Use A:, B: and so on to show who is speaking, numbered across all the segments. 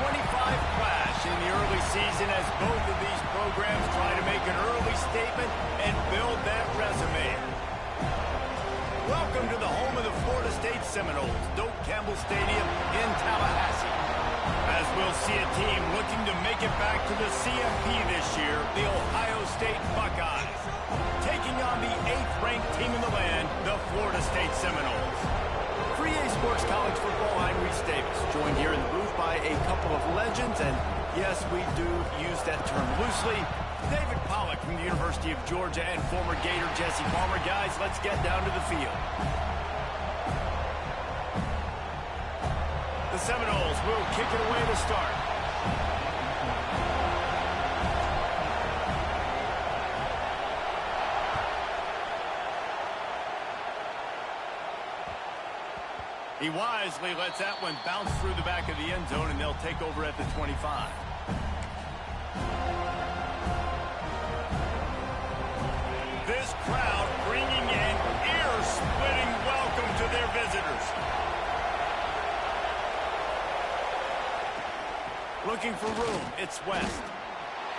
A: clash in the early season as both of these programs try to make an early statement and build that resume. Welcome to the home of the Florida State Seminoles, Doak Campbell Stadium in Tallahassee. As we'll see a team looking to make it back to the CFP this year, the Ohio State Buckeyes, taking on the 8th-ranked team in the land, the Florida State Seminoles. For EA Sports College Football, I'm Reese Davis, joined here in the booth by a couple of legends, and yes, we do use that term loosely. David Pollack from the University of Georgia and former Gator Jesse Palmer. Guys, let's get down to the field. The Seminoles will kick it away to start. He wisely lets that one bounce through the back of the end zone, and they'll take over at the 25. This crowd bringing an ear-splitting welcome to their visitors. Looking for room, it's West.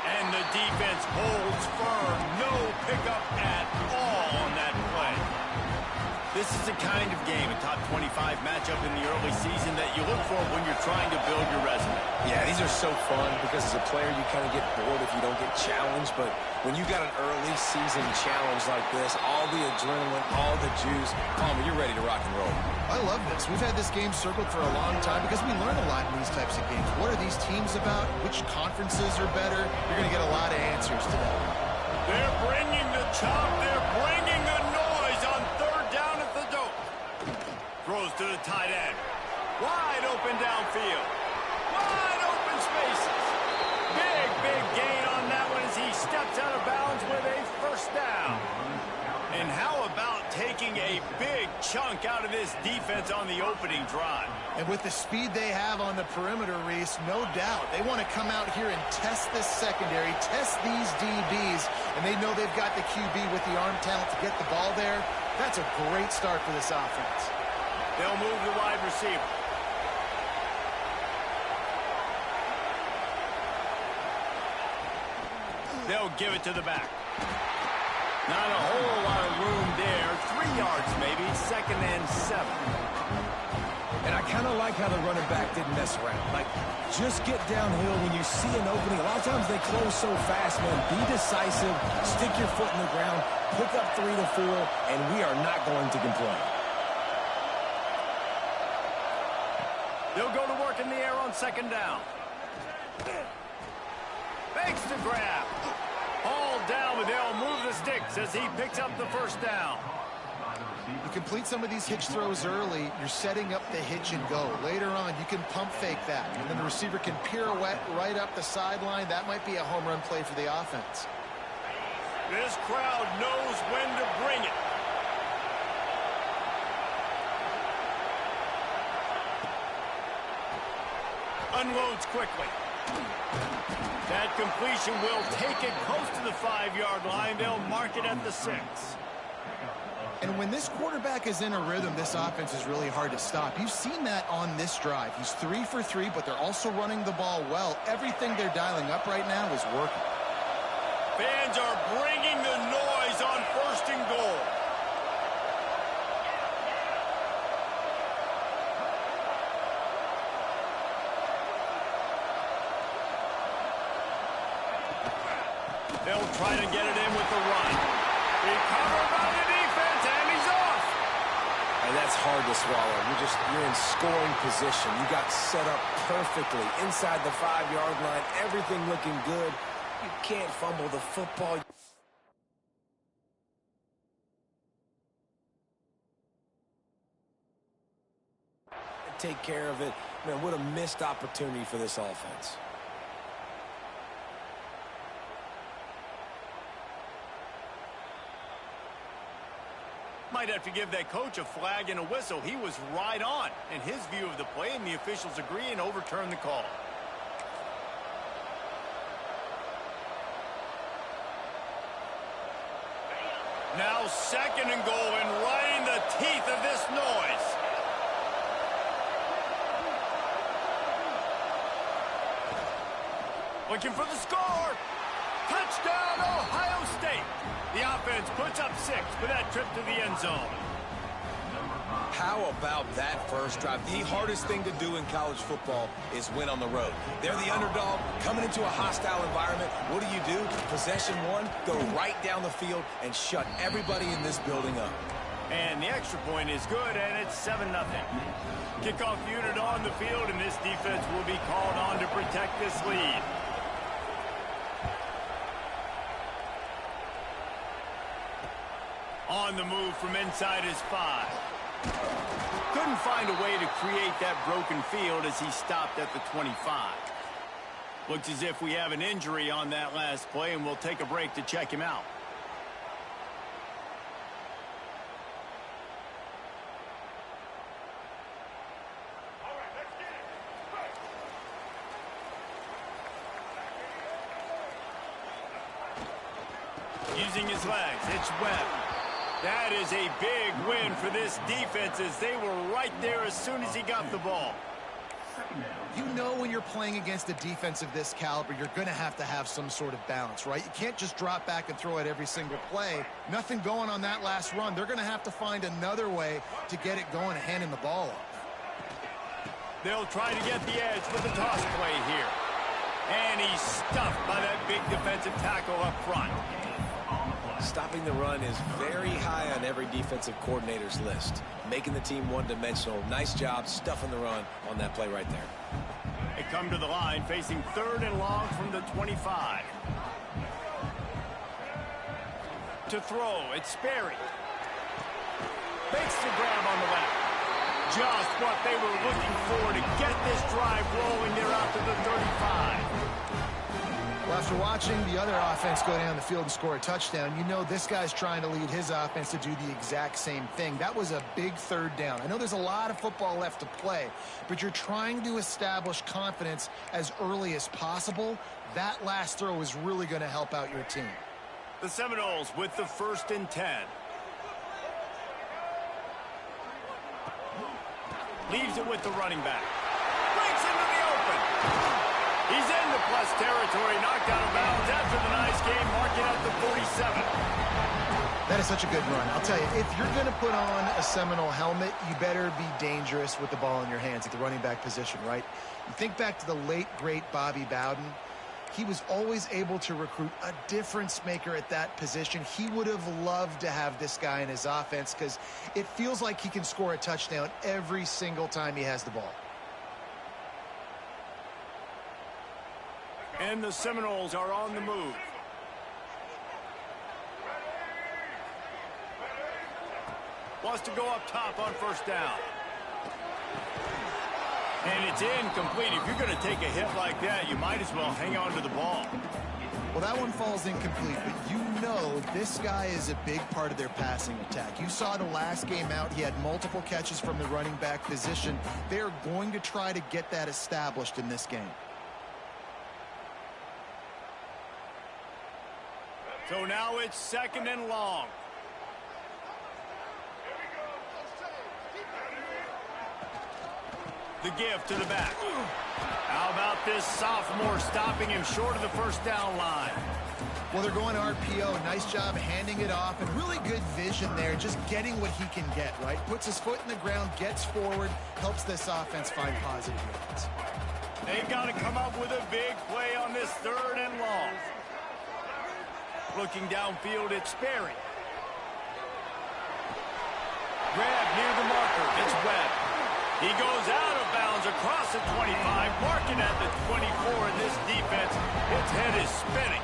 A: And the defense holds firm. No pickup at all on that play. This is the kind of game, a top 25 matchup in the early season, that you look for when you're trying to build your resume.
B: Yeah, these are so fun because as a player you kind of get bored if you don't get challenged, but when you got an early season challenge like this, all the adrenaline, all the juice, Palmer, you're ready to rock and roll.
C: I love this. We've had this game circled for a long time because we learn a lot in these types of games. What are these teams about? Which conferences are better? You're going to get a lot of answers today.
A: They're bringing the chop. They're bringing the noise on third down at the Doak. Throws to the tight end. Wide open downfield. Wide open spaces. Big gain on that one as he steps out of bounds with a first down. And how about taking a big chunk out of this defense on the opening drive?
C: And with the speed they have on the perimeter, Reese, no doubt, they want to come out here and test this secondary, test these DBs, and they know they've got the QB with the arm talent to get the ball there. That's a great start for this offense.
A: They'll move the wide receiver. They'll give it to the back. Not a whole lot of room there. 3 yards maybe, 2nd and 7.
B: And I kind of like how the running back didn't mess around. Like, just get downhill when you see an opening. A lot of times they close so fast, man. Be decisive, stick your foot in the ground, pick up 3 to 4, and we are not going to complain.
A: They'll go to work in the air on 2nd down. Fakes to grab. All down, but they'll move the sticks as he picks up the first down.
C: You complete some of these hitch throws early, you're setting up the hitch and go. Later on, you can pump fake that, and then the receiver can pirouette right up the sideline. That might be a home run play for the offense.
A: This crowd knows when to bring it. Unloads quickly. That completion will take it close to the 5-yard line. They'll mark it at the 6.
C: And when this quarterback is in a rhythm, this offense is really hard to stop. You've seen that on this drive. He's 3 for 3, but they're also running the ball well. Everything they're dialing up right now is working.
A: Fans are bringing the noise on 1st and goal. They'll try to get it in with the run. Recovered by the defense, and he's off.
B: And that's hard to swallow. You're in scoring position. You got set up perfectly inside the 5-yard line. Everything looking good. You can't fumble the football. Take care of it. Man, what a missed opportunity for this offense.
A: Might have to give that coach a flag and a whistle. He was right on in his view of the play, and the officials agree and overturn the call. Now 2nd and goal, and right in the teeth of this noise. Looking for the score. Touchdown, Ohio State. The offense puts up 6 for that trip to the end zone.
B: How about that first drive? The hardest thing to do in college football is win on the road. They're the underdog, coming into a hostile environment. What do? Possession 1, go right down the field and shut everybody in this building up.
A: And the extra point is good, and it's 7-0. Kickoff unit on the field, and this defense will be called on to protect this lead. On the move from inside his 5. Couldn't find a way to create that broken field as he stopped at the 25. Looks as if we have an injury on that last play, and we'll take a break to check him out. Using his legs, it's Webb. That is a big win for this defense as they were right there as soon as he got the ball.
C: You know when you're playing against a defense of this caliber, you're going to have some sort of balance, right? You can't just drop back and throw it every single play. Nothing going on that last run. They're going to have to find another way to get it going and handing the ball off.
A: They'll try to get the edge with the toss play here. And he's stuffed by that big defensive tackle up front.
B: Stopping the run is very high on every defensive coordinator's list. Making the team one-dimensional. Nice job stuffing the run on that play right there.
A: They come to the line facing 3rd and long from the 25. To throw, it's Sperry. Makes the grab on the left. Just what they were looking for to get this drive rolling. They're out to the 35.
C: Well, after watching the other offense go down the field and score a touchdown, you know this guy's trying to lead his offense to do the exact same thing. That was a big 3rd down. I know there's a lot of football left to play, but you're trying to establish confidence as early as possible. That last throw is really going to help out your team.
A: The Seminoles with the 1st and 10. Leaves it with the running back. Breaks into the open. He's into plus territory, knocked out of bounds after the nice game, marking out the 47.
C: That is such a good run. I'll tell you, if you're going to put on a Seminole helmet, you better be dangerous with the ball in your hands at the running back position, right? You think back to the late, great Bobby Bowden. He was always able to recruit a difference maker at that position. He would have loved to have this guy in his offense because it feels like he can score a touchdown every single time he has the ball.
A: And the Seminoles are on the move. Wants to go up top on 1st down. And it's incomplete. If you're going to take a hit like that, you might as well hang on to the ball.
C: Well, that one falls incomplete, but you know this guy is a big part of their passing attack. You saw the last game out. He had multiple catches from the running back position. They're going to try to get that established in this game.
A: So now it's 2nd and long. The give to the back. How about this sophomore stopping him short of the 1st down line?
C: Well, they're going RPO. Nice job handing it off, and really good vision there, just getting what he can get, right? Puts his foot in the ground, gets forward, helps this offense find positive yards.
A: They've got to come up with a big play on this 3rd and long. Looking downfield, it's Sperry. Grab near the marker, it's Webb. He goes out of bounds across the 25, marking at the 24, and this defense, its head is spinning.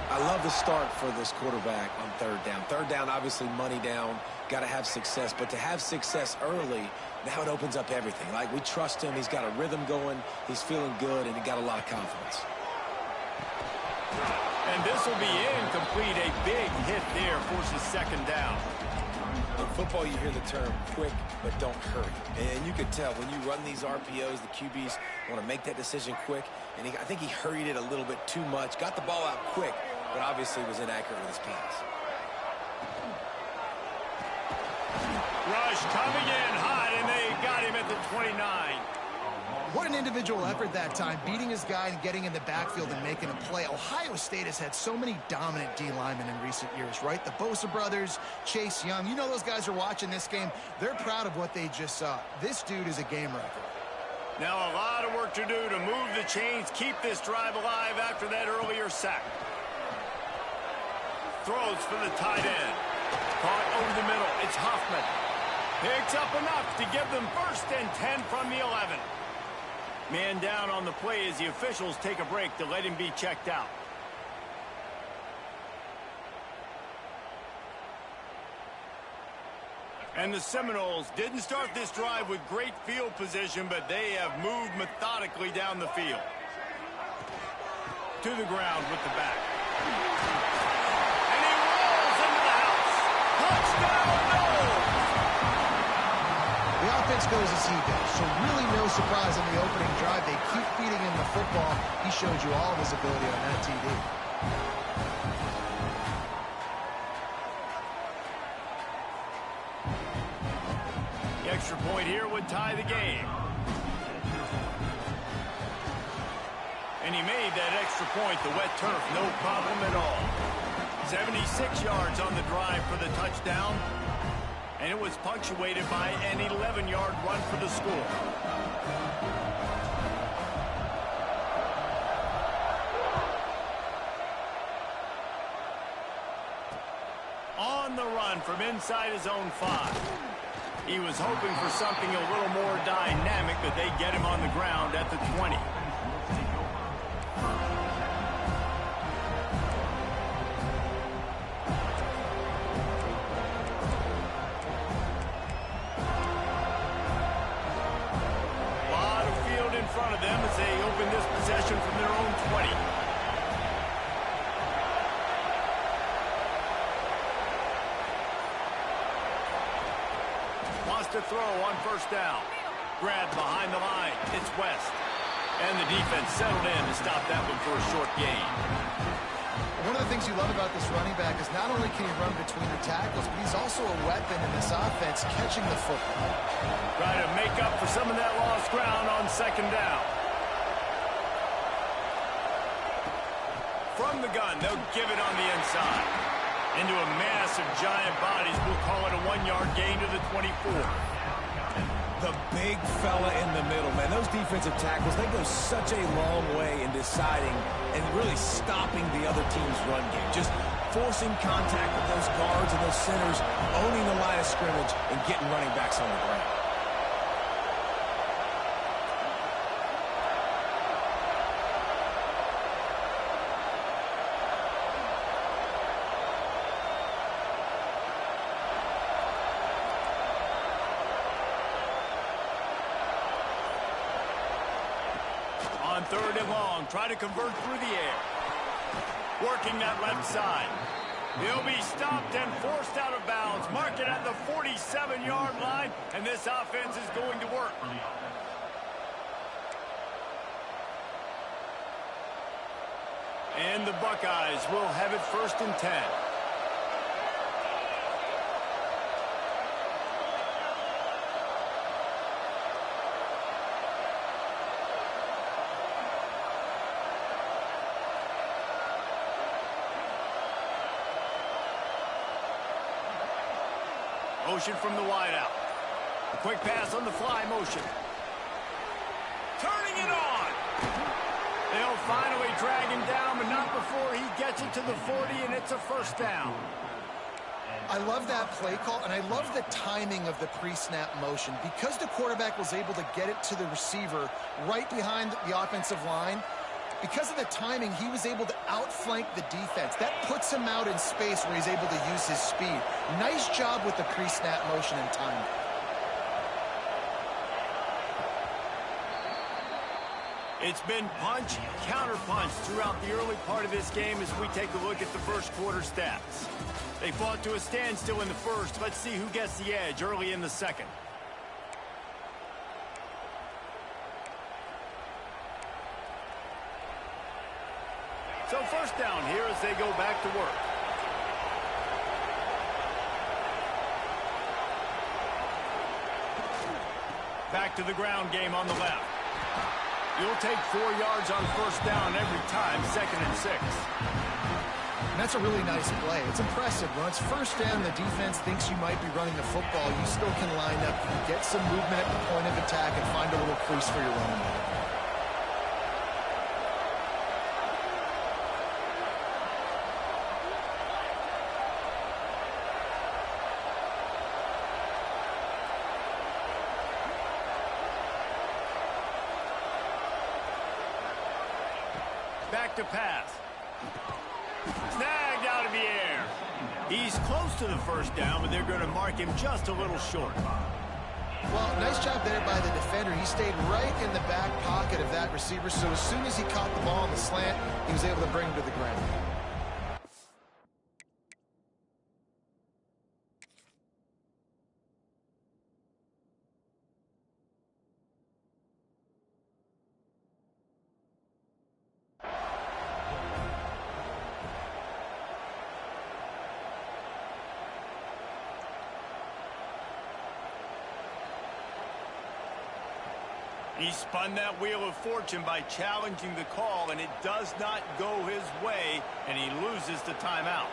B: I love the start for this quarterback on 3rd down. 3rd down, obviously money down, got to have success. But to have success early, now it opens up everything. Like, we trust him. He's got a rhythm going. He's feeling good, and he got a lot of confidence.
A: And this will be incomplete. A big hit there forces 2nd down.
B: In football, you hear the term quick, but don't hurry. And you can tell when you run these RPOs, the QBs want to make that decision quick. And I think he hurried it a little bit too much. Got the ball out quick, but obviously was inaccurate with his pass.
A: Rush coming in hot, and they got him at the 29.
C: What an individual effort that time, beating his guy and getting in the backfield and making a play. Ohio State has had so many dominant D linemen in recent years, right? The Bosa brothers, Chase Young. You know those guys are watching this game. They're proud of what they just saw. This dude is a game wrecker.
A: Now a lot of work to do to move the chains, keep this drive alive after that earlier sack. Throws for the tight end. Caught over the middle. It's Hoffman. Picks up enough to give them 1st and 10 from the 11. Man down on the play as the officials take a break to let him be checked out. And the Seminoles didn't start this drive with great field position, but they have moved methodically down the field. To the ground with the back. And he rolls into the house. Touchdown, Noles!
C: The offense goes as he goes, so really no surprise on the opening drive. They keep feeding him the football. He showed you all of his ability on that TD.
A: The extra point here would tie the game. And he made that extra point, the wet turf, no problem at all. 76 yards on the drive for the touchdown. And it was punctuated by an 11-yard run for the score. On the run from inside his own 5. He was hoping for something a little more dynamic, but they get him on the ground at the 20. Front of them as they open this possession from their own 20. Wants to throw on 1st down. Grab behind the line. It's West. And the defense settled in to stop that one for a short gain.
C: One of the things you love about this running back is not only can he run between the tackles, but he's also a weapon in this offense, catching the football.
A: Try to make up for some of that lost ground on 2nd down. From the gun, they'll give it on the inside. Into a mass of giant bodies, we'll call it a 1-yard gain to the 24.
B: The big fella in the middle, man. Those defensive tackles, they go such a long way in deciding and really stopping the other team's run game. Just forcing contact with those guards and those centers, owning the line of scrimmage, and getting running backs on the ground.
A: On 3rd and long, try to convert through the air. Working that left side. He'll be stopped and forced out of bounds. Mark it at the 47-yard line, and this offense is going to work. And the Buckeyes will have it 1st and 10. Motion from the wideout. A quick pass on the fly motion. Turning it on. They'll finally drag him down, but not before he gets it to the 40, and it's a 1st down.
C: I love that play call, and I love the timing of the pre-snap motion. Because the quarterback was able to get it to the receiver right behind the offensive line, because of the timing, he was able to outflank the defense. That puts him out in space where he's able to use his speed. Nice job with the pre-snap motion and timing.
A: It's been punch, counter-punch throughout the early part of this game as we take a look at the first quarter stats. They fought to a standstill in the first. Let's see who gets the edge early in the second. So 1st down here as they go back to work. Back to the ground game on the left. You'll take 4 yards on first down every time, 2nd and 6.
C: And that's a really nice play. It's impressive. When it's first down, the defense thinks you might be running the football. You still can line up, you can get some movement at the point of attack, and find a little crease for your running back.
A: Back to pass. Snagged out of the air. He's close to the first down, but they're going to mark him just a little short.
C: Well, nice job there by the defender. He stayed right in the back pocket of that receiver, so as soon as he caught the ball on the slant, he was able to bring him to the ground.
A: He spun that wheel of fortune by challenging the call, and it does not go his way, and he loses the timeout.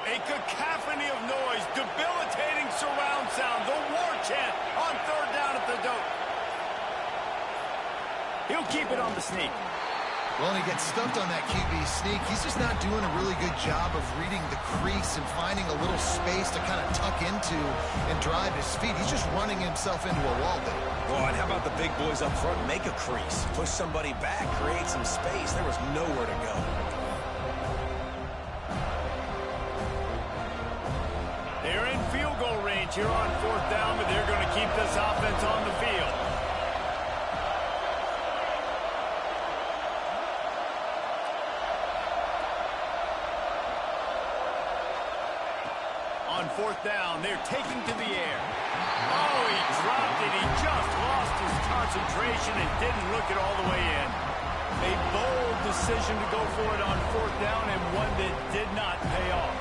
A: A cacophony of noise, debilitating surround sound, the war chant on 3rd down at the dope. He'll keep it on the sneak.
C: Well, and he gets stumped on that QB sneak. He's just not doing a really good job of reading the crease and finding a little space to kind of tuck into and drive his feet. He's just running himself into a wall there.
B: Oh, and how about the big boys up front? Make a crease. Push somebody back. Create some space. There was nowhere to go.
A: They're in field goal range here on 4th down, but they're going to keep this offense on the field. On 4th down, they're taking to the air. Oh, he dropped it. He just lost his concentration and didn't look it all the way in. A bold decision to go for it on 4th down, and one that did not pay off.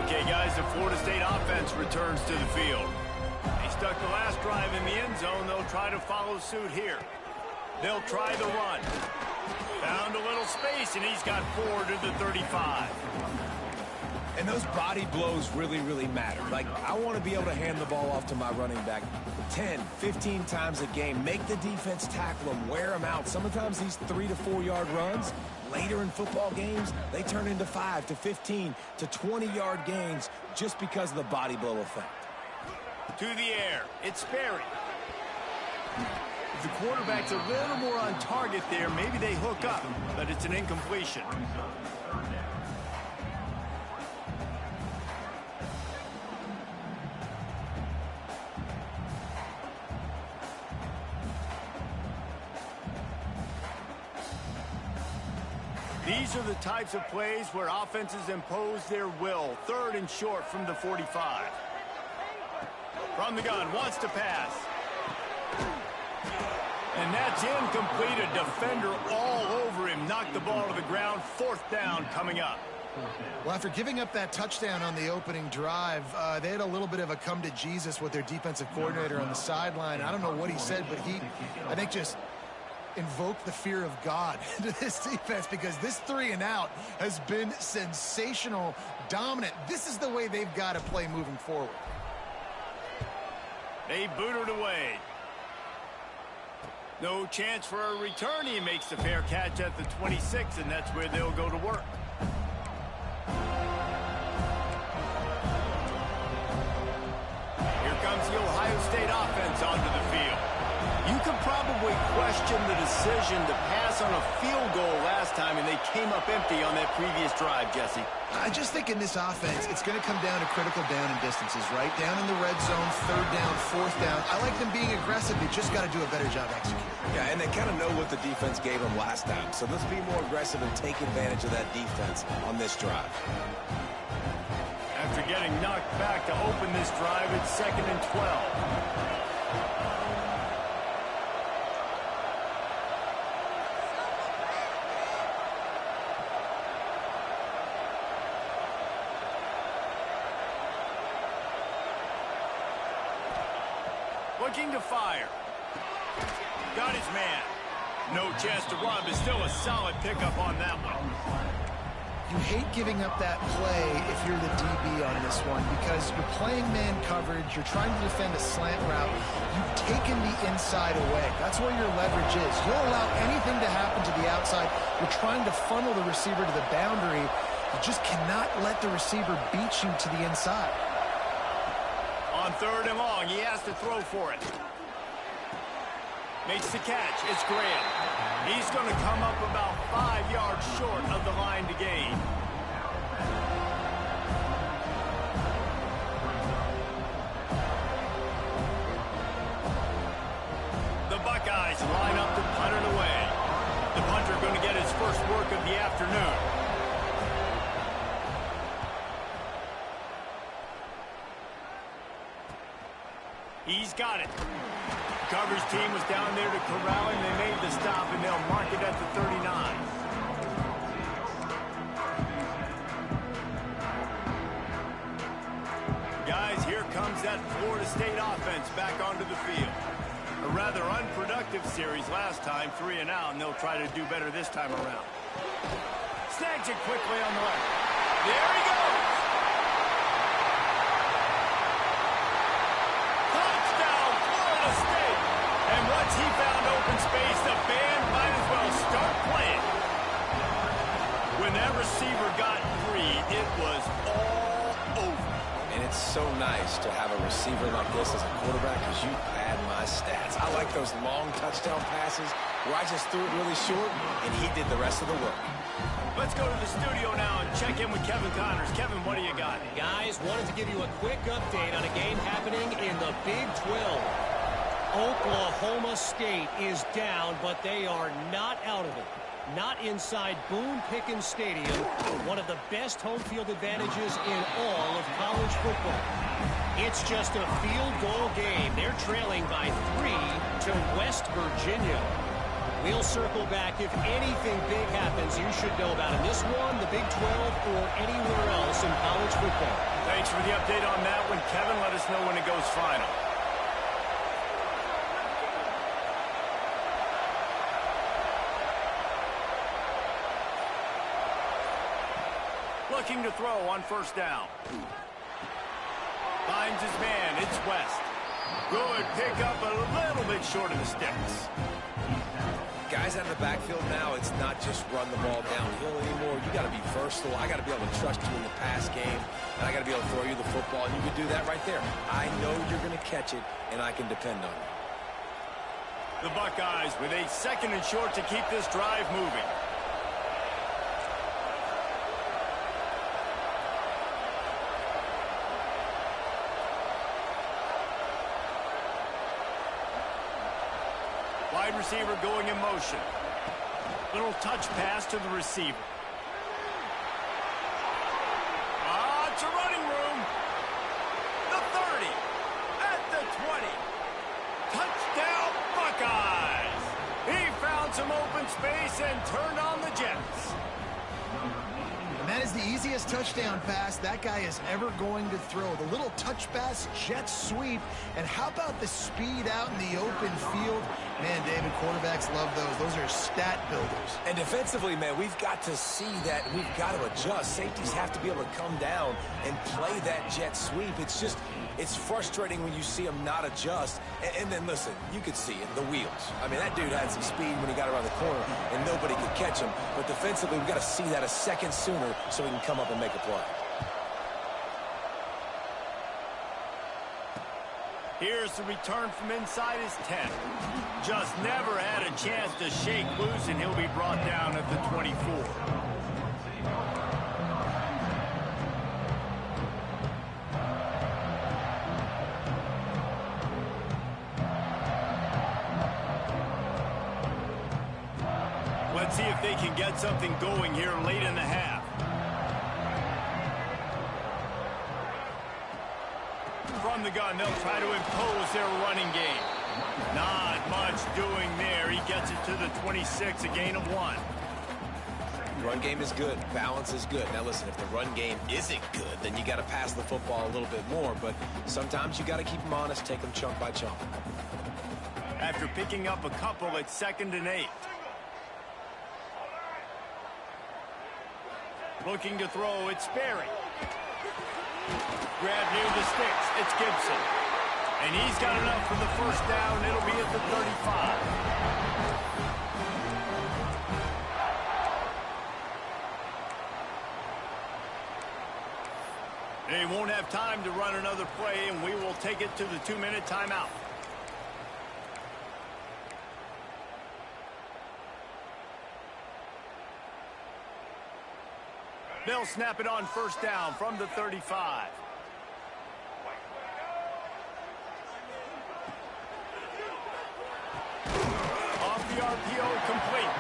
A: Okay, guys, the Florida State offense returns to the field. They stuck the last drive in the end zone. They'll try to follow suit here. They'll try the run. Found a little space, and he's got 4 to the 35.
B: And those body blows really, really matter. Like, I want to be able to hand the ball off to my running back 10, 15 times a game. Make the defense tackle him, wear him out. Sometimes these 3 to 4 yard runs, later in football games, they turn into 5 to 15 to 20-yard gains just because of the body blow effect.
A: To the air, it's Sperry. If the quarterback's a little more on target there, maybe they hook up, but it's an incompletion. These are the types of plays where offenses impose their will. 3rd and short from the 45. From the gun, wants to pass. And that's incomplete. A defender all over him. Knocked the ball to the ground. 4th down coming up.
C: Well, after giving up that touchdown on the opening drive, they had a little bit of a come to Jesus with their defensive coordinator on the sideline. I don't know what he said, but he, I think, just invoked the fear of God into this defense, because this 3 and out has been sensational, dominant. This is the way they've got to play moving forward.
A: They boot it away. No chance for a return. He makes the fair catch at the 26, and that's where they'll go to work. Here comes the Ohio State offense onto the field. You could probably question the decision to pass on a field goal last time, and they came up empty on that previous drive, Jesse.
C: I just think in this offense, it's going to come down to critical down and distances, right? Down in the red zone, 3rd down, 4th down. I like them being aggressive. They just got to do a better job executing.
B: Yeah, and they kind of know what the defense gave them last time. So let's be more aggressive and take advantage of that defense on this drive.
A: after getting knocked back to open this drive at 2nd and 12. Looking to fire. Got his man. No chance to run, but still a solid pickup on that one.
C: You hate giving up that play if you're the DB on this one because you're playing man coverage, you're trying to defend a slant route, you've taken the inside away. That's where your leverage is. You'll allow anything to happen to the outside. You're trying to funnel the receiver to the boundary. You just cannot let the receiver beat you to the inside.
A: On 3rd and long, he has to throw for it. Makes the catch. It's Graham. He's going to come up about 5 yards short of the line to gain. The Buckeyes line up to punt it away. The punter going to get his first work of the afternoon. He's got it. Coverage team was down there to corral him. They made the stop, and they'll mark it at the 39. Guys, here comes that Florida State offense back onto the field. A rather unproductive series last time, 3 and out, and they'll try to do better this time around. Snags it quickly on the left. There he goes. And once he found open space, the band might as well start playing. When that receiver got free, it was all over.
B: And it's so nice to have a receiver like this as a quarterback because you pad my stats. I like those long touchdown passes where I just threw it really short, and he did the rest of the work.
A: Let's go to the studio now and check in with Kevin Connors. Kevin, what do you got?
D: Guys, wanted to give you a quick update on a game happening in the Big 12. Oklahoma State is down, but they are not out of it. Not inside Boone Pickens Stadium, one of the best home field advantages in all of college football. It's just a field goal game. They're trailing by 3 to West Virginia. We'll circle back if anything big happens you should know about in this one, the Big 12, or anywhere else in college football.
A: Thanks for the update on that one, Kevin. Let us know when it goes final. Looking to throw on 1st down. Finds his man. It's West. Good pick up a little bit short of the sticks.
B: Guys out of the backfield now, it's not just run the ball downhill anymore. You got to be versatile. I got to be able to trust you in the pass game, and I got to be able to throw you the football, and you can do that right there. I know you're going to catch it, and I can depend on it.
A: The Buckeyes with a 2nd and short to keep this drive moving. Wide receiver going in motion. Little touch pass to the receiver. It's a running room. The 30. At the 20. Touchdown Buckeyes. He found some open space and turned on the Jets.
C: And that is the easiest touchdown pass that guy is ever going to throw. The little touch pass, jet sweep. And how about the speed out in the open field? Man, David, quarterbacks love those. Those are stat builders.
B: And defensively, man, we've got to see that. We've got to adjust. Safeties have to be able to come down and play that jet sweep. It's frustrating when you see him not adjust. And then, listen, you could see it, the wheels. I mean, that dude had some speed when he got around the corner, and nobody could catch him. But defensively, we've got to see that a second sooner so he can come up and make a play.
A: Here's the return from inside his 10. Just never had a chance to shake loose, and he'll be brought down at the 24. Let's see if they can get something going here late in the half. run, they'll try to impose their running game. Not much doing there. He gets it to the 26, a gain of 1.
B: Run game is good. Balance is good. Now listen, if the run game isn't good, then you got to pass the football a little bit more. But sometimes you got to keep them honest, take them chunk by chunk.
A: After picking up a couple at 2nd and 8. Looking to throw, it's Sperry. Grab near the sticks, it's Gibson. And he's got enough for the first down. It'll be at the 35. They won't have time to run another play, and we will take it to the 2-minute timeout. They'll snap it on first down from the 35. Off the RPO, complete.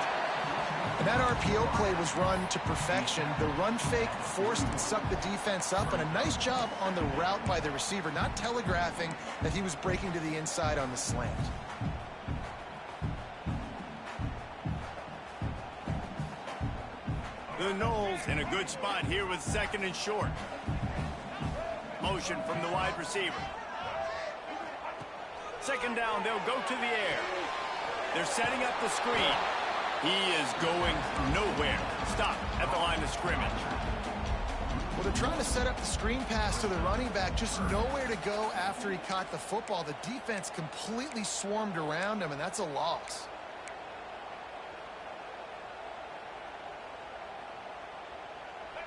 C: And that RPO play was run to perfection. The run fake forced and sucked the defense up, and a nice job on the route by the receiver, not telegraphing that he was breaking to the inside on the slant.
A: The Knowles in a good spot here with 2nd and short. Motion from the wide receiver. 2nd down, they'll go to the air. They're setting up the screen. He is going nowhere. Stop at the line of scrimmage.
C: Well, they're trying to set up the screen pass to the running back, just nowhere to go after he caught the football. The defense completely swarmed around him, and that's a loss.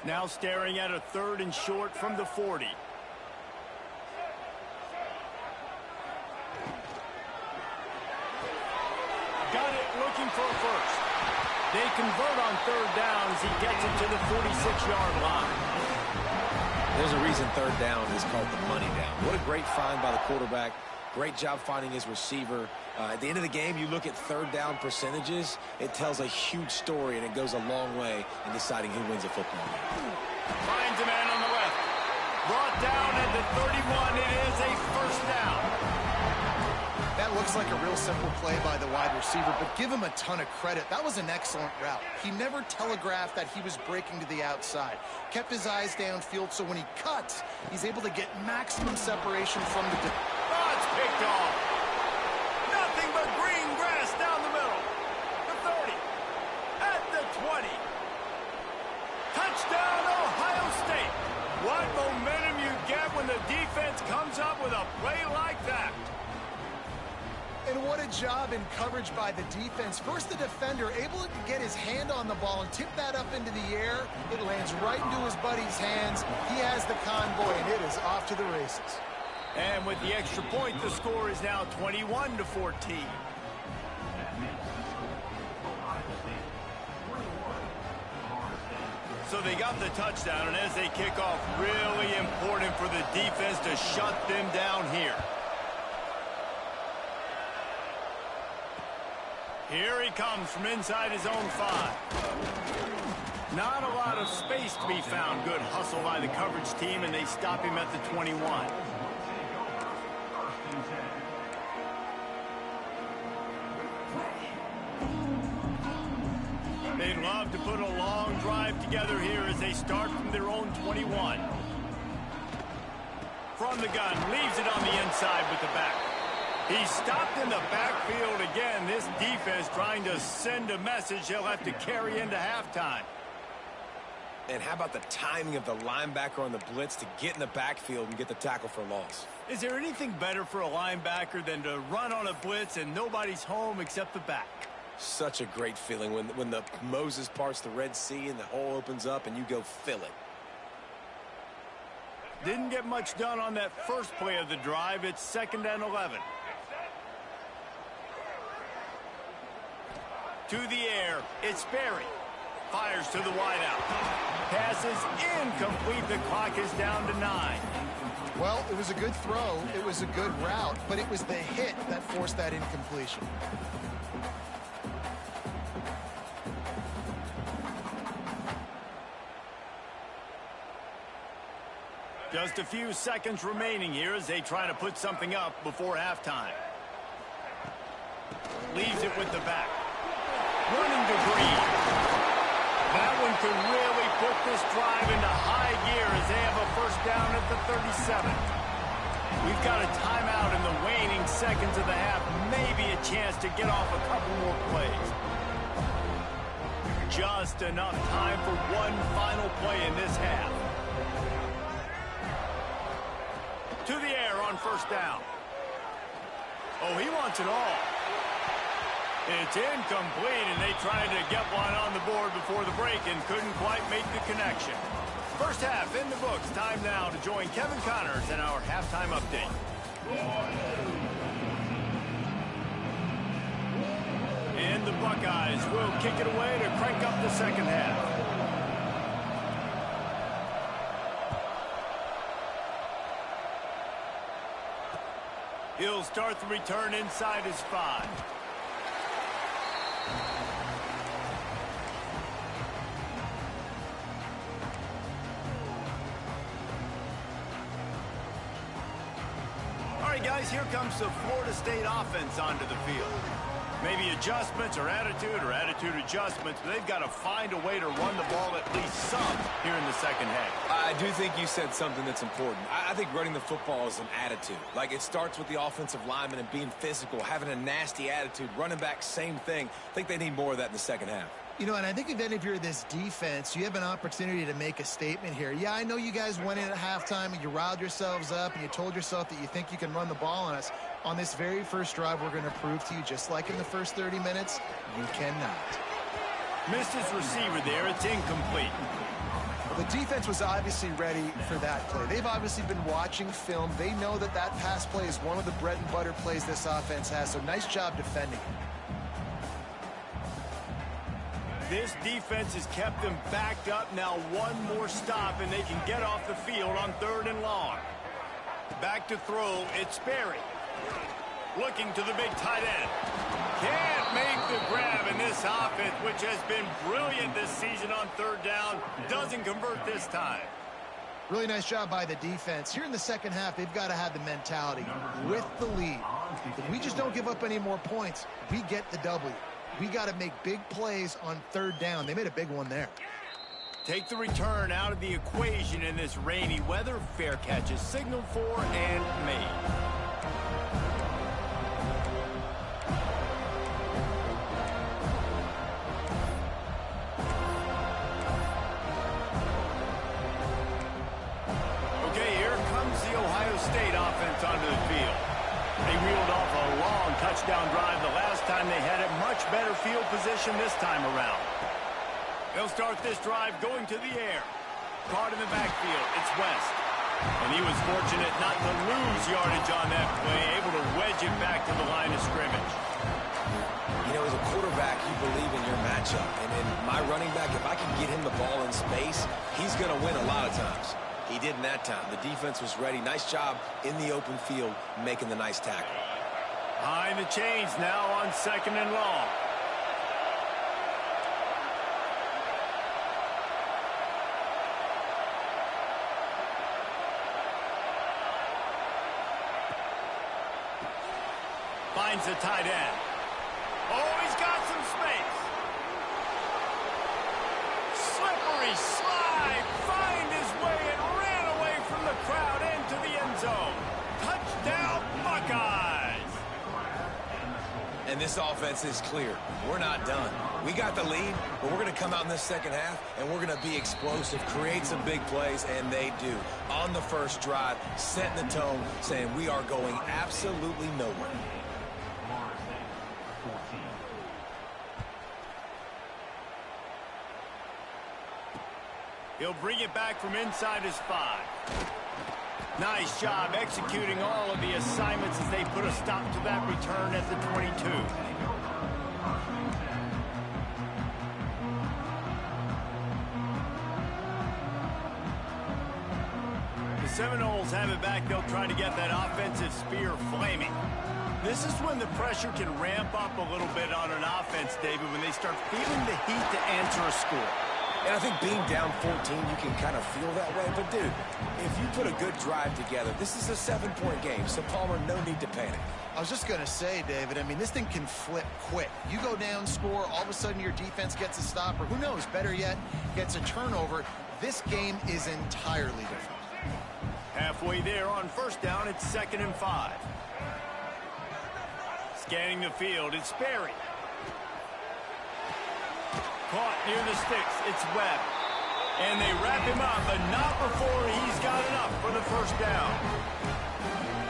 A: Now staring at a 3rd and short from the 40. Got it, looking for a first. They convert on 3rd down as he gets it to the 46-yard line.
B: There's a reason 3rd down is called the money down. What a great find by the quarterback. Great job finding his receiver. At the end of the game, you look at 3rd down percentages. It tells a huge story, and it goes a long way in deciding who wins a football game.
A: Finds a man on the left. Brought down at the 31. It is a first down.
C: That looks like a real simple play by the wide receiver, but give him a ton of credit. That was an excellent route. He never telegraphed that he was breaking to the outside. Kept his eyes downfield, so when he cuts, he's able to get maximum separation from the...
A: Oh, it's picked off. Nothing but green grass down the middle. The 30. At the 20. Touchdown, Ohio State. What momentum you get when the defense comes up with a play like that.
C: And what a job in coverage by the defense. First, the defender able to get his hand on the ball and tip that up into the air. It lands right into his buddy's hands. He has the convoy, and it is off to the races.
A: And with the extra point, the score is now 21-14. So they got the touchdown, and as they kick off, really important for the defense to shut them down here. Here he comes from inside his own 5. Not a lot of space to be found. Good hustle by the coverage team, and they stop him at the 21. They'd love to put a long drive together here as they start from their own 21. From the gun, leaves it on the inside with the back. He's stopped in the backfield again. This defense trying to send a message they'll have to carry into halftime.
B: And how about the timing of the linebacker on the blitz to get in the backfield and get the tackle for a loss?
A: Is there anything better for a linebacker than to run on a blitz and nobody's home except the back?
B: Such a great feeling when the Moses parts the Red Sea and the hole opens up and you go fill it.
A: Didn't get much done on that first play of the drive. It's 2nd and 11. To the air, it's Sperry. Fires to the wideout. Pass is incomplete. The clock is down to 9.
C: Well, it was a good throw. It was a good route, but it was the hit that forced that incompletion.
A: Just a few seconds remaining here as they try to put something up before halftime. Leaves it with the back. Running to Green. That one could really put this drive into high gear as they have a first down at the 37. We've got a timeout in the waning seconds of the half. Maybe a chance to get off a couple more plays. Just enough time for one final play in this half. To the air on first down. Oh, he wants it all. It's incomplete, and they tried to get one on the board before the break and couldn't quite make the connection. First half in the books. Time now to join Kevin Connors in our halftime update. And the Buckeyes will kick it away to crank up the second half. He'll start the return inside his 5. All right, guys, here comes the Florida State offense onto the field. Maybe adjustments or attitude adjustments, but they've got to find a way to run the ball at least some here in the second half.
B: I do think you said something that's important. I think running the football is an attitude. Like, it starts with the offensive lineman and being physical, having a nasty attitude. Running back, same thing. I think they need more of that in the second half.
C: You know, and I think if you're this defense, you have an opportunity to make a statement here. Yeah, I know you guys went in at halftime and you riled yourselves up and you told yourself that you think you can run the ball on us. On this very first drive, we're going to prove to you, just like in the first 30 minutes, you cannot.
A: Missed his receiver there. It's incomplete.
C: Well, the defense was obviously ready for that play. They've obviously been watching film. They know that that pass play is one of the bread and butter plays this offense has, so nice job defending.
A: This defense has kept them backed up. Now one more stop, and they can get off the field on 3rd and long. Back to throw. It's Sperry. Looking to the big tight end. Can't make the grab in this offense, which has been brilliant this season on 3rd down. Doesn't convert this time.
C: Really nice job by the defense. Here in the second half, they've got to have the mentality with the lead. If we just don't give up any more points, we get the W. We got to make big plays on 3rd down. They made a big one there.
A: Take the return out of the equation in this rainy weather. Fair catch is signaled for and made. Okay, here comes the Ohio State offense onto the field. They reeled off a long touchdown drive the last time they had it. Much better field position this time around. They'll start this drive going to the air. Caught in the backfield. It's West. And he was fortunate not to lose yardage on that play, able to wedge it back to the line of scrimmage.
B: You know, as a quarterback, you believe in your matchup. And in my running back, if I can get him the ball in space, he's going to win a lot of times. He did in that time. The defense was ready. Nice job in the open field making the nice tackle.
A: Behind the chains now on 2nd and long. Finds the tight end. Oh, he's got some space. Slippery slide. Find his way and ran away from the crowd into the end zone. Touchdown, Buckeyes.
B: And this offense is clear. We're not done. We got the lead, but we're going to come out in this second half, and we're going to be explosive, create some big plays, and they do. On the first drive, setting the tone, saying we are going absolutely nowhere.
A: He'll bring it back from inside his 5. Nice job executing all of the assignments as they put a stop to that return at the 22. The Seminoles have it back. They'll try to get that offensive spear flaming. This is when the pressure can ramp up a little bit on an offense, David, when they start feeling the heat to answer a score.
B: And I think being down 14, you can kind of feel that way. But, dude, if you put a good drive together, this is a 7-point game. So, Palmer, no need to panic.
C: I was just going to say, David, I mean, this thing can flip quick. You go down, score, all of a sudden your defense gets a stop, or who knows, better yet, gets a turnover. This game is entirely different.
A: Halfway there on first down, it's 2nd and 5. Scanning the field, it's Sperry. Caught near the sticks, it's Webb. And they wrap him up, but not before he's got enough for the first down.